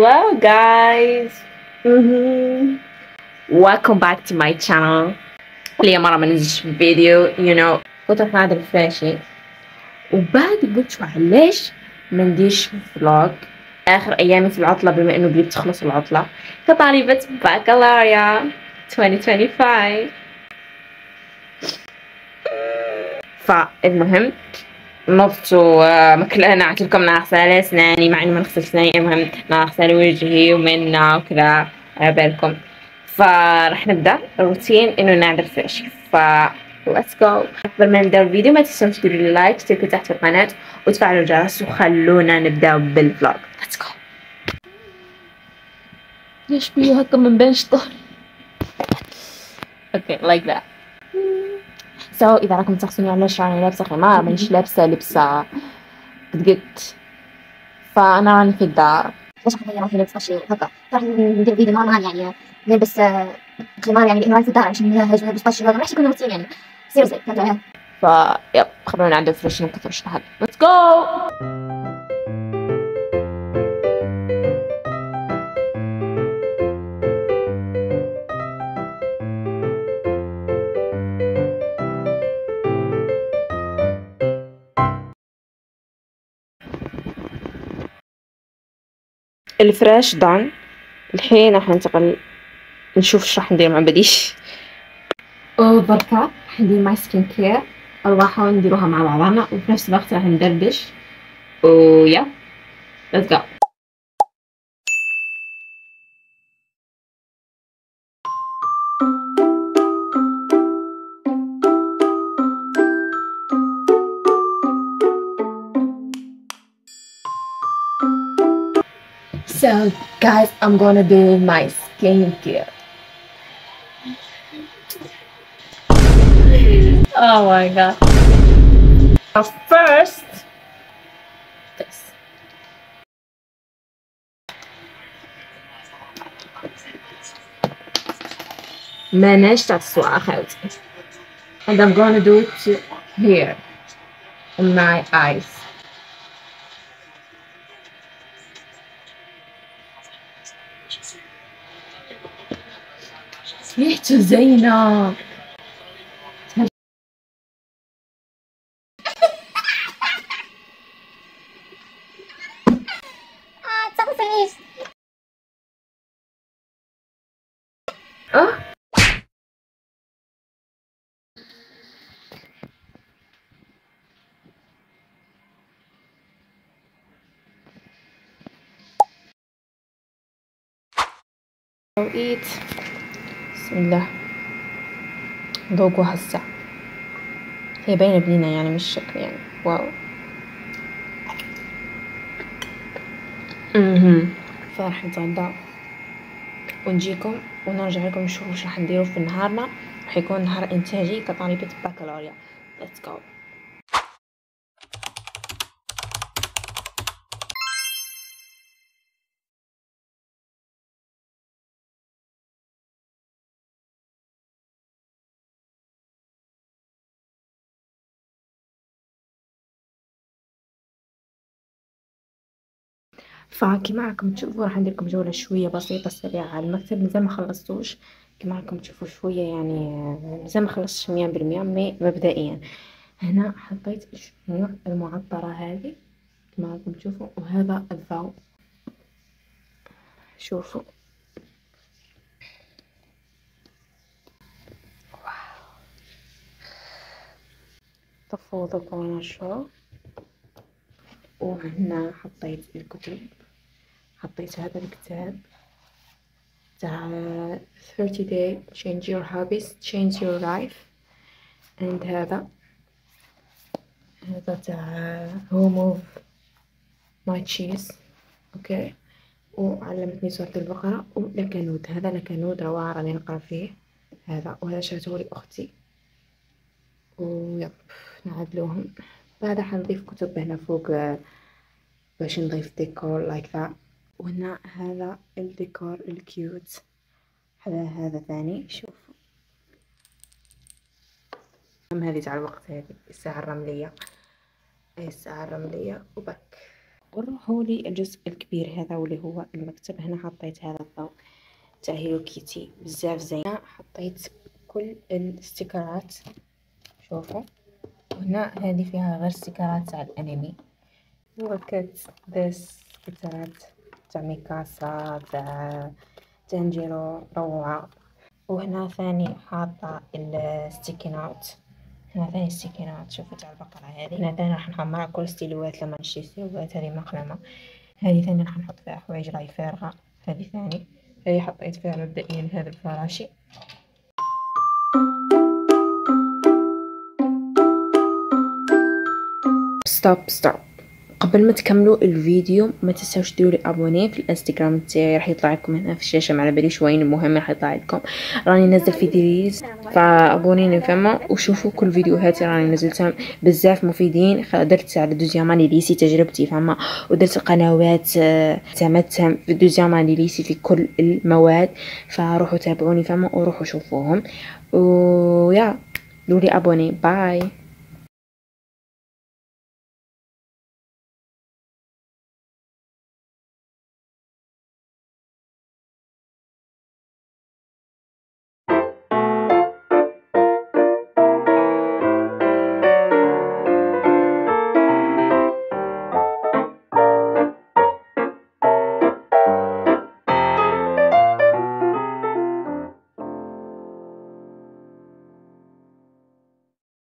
Hello guys. Welcome back to my channel. ليا مرة ما نزلتش فيديو كنت راح نعدل فراشي وبعد قلت علاش ما نديرش فلوج اخر ايامي في العطلة بما انه قريب تخلص العطلة كطالبة بكالوريا 2025. فالمهم نضت نعت لكم نغسل اسناني مع اني ما نغسل اسناني. المهم نغسل وجهي ومنا وكذا على بالكم. فراح نبدا الروتين انه نعدل فراشي. let's go. قبل ما نبدا الفيديو ما تنسوش تديروا لي لايك وتشتركوا تحت في القناه وتفعلوا الجرس وخلونا نبداو بالفلوج. let's go. ليش بيو هكا من بين ظهري؟ okay like that. اذا راكم تسقسوني علاش راني لابسه خمار مانيش لابسه لبسه قد فانا راني في الدار. ليش حقيقة راح نلبس شيء هكا راح ندير فيديو نورمال يعني نلبس خمار يعني لأنه رايح في الدار عشان نجهز ونلبس طشي هذا ماشي يكون روتين يعني سيريسلي فهمتوا عليها. يب خلونا نعدل فريش نكثرش هذا. let's go. الفراش دان. الحين راح ننتقل نشوف ايش راح ندير مع بديش. بركة راح ندير ماي سكين كير راح نديروها مع بعضنا وفي نفس الوقت راح ندردش ويا let's go. So guys, I'm gonna do my skincare. Oh my god. First, this. Manage that swag. And I'm gonna do it here on my eyes. ريحته زينة. تغسليش توقيت. بسم الله. ذوقوا هسه. هي باينة بنينة يعني مش شكل يعني واو. فراح نتغدى ونجيكم ونرجع لكم نشوف وش راح نديرو في نهارنا. راح يكون نهار انتاجي كطالبة بكالوريا. let's go. فكما راكم تشوفوا راح نديركم جولة شوية بسيطة سريعة على المكتب. مازال ما خلصتوش كما راكم تشوفوا شوية يعني مازال ما خلصتش 100% مبدئيا. هنا حطيت شنو المعطرة هذه كما راكم تشوفوا وهذا الضوء شوفوا تفوضكم ونشروا. وهنا حطيت الكتب. حطيت هذا الكتاب تاع 30 day change your habits change your life and هذا تاع remove my cheese اوكي. وعلمتني سورة البقرة ولكنود. هذا لكنود روعة راني نقرا فيه هذا. وهذا شريته لي اختي ويب نعدلوهم. بعد حنضيف كتب هنا فوق باش نضيف ديكور لايك ذا. وهنا هذا الديكور الكيوت. هذا ثاني شوف. هذه تاع الوقت. هذه الساعة الرملية. الساعة الرملية وبك ونروحوا للجزء الكبير هذا واللي هو المكتب. هنا حطيت هذا الضوء تاع هيلو كيتي بزاف زين. حطيت كل الاستيكرات، شوفوا. وهنا هذه فيها غير استيكرات تاع الانمي. look at this استيكرات تاع ميكاسا تاع تانجيرو روعة. وهنا ثاني حاطة الستيكينات، هنا ثاني ستيكينات شوفوا تاع البقرة هذه. هنا ثاني راح نحمر كل ستيلوات لما نشتري ستيلوات. هذه مقلمة، هذه ثاني راح نحط فيها حوايج راهي فارغة. هذه ثاني، هذه حطيت فيها مبدئيا هذا الفراشي. ستوب قبل ما تكملوا الفيديو ما تنساوش ديروا لي ابوني في الانستغرام تاعي، راح يطلع لكم هنا في الشاشه ما على باليش وين، المهم راح يطلع لكم. راني نزل فيديوز فابونيني فما وشوفوا كل فيديوهاتي راني نزلتهم بزاف مفيدين. درت على دوزيام اني ليسي تجربتي فما، ودرت قنوات تمتهم في دوزيام اني ليسي في كل المواد، فروحوا تابعوني فما وروحوا شوفوهم. ويا ديروا لي ابوني. باي.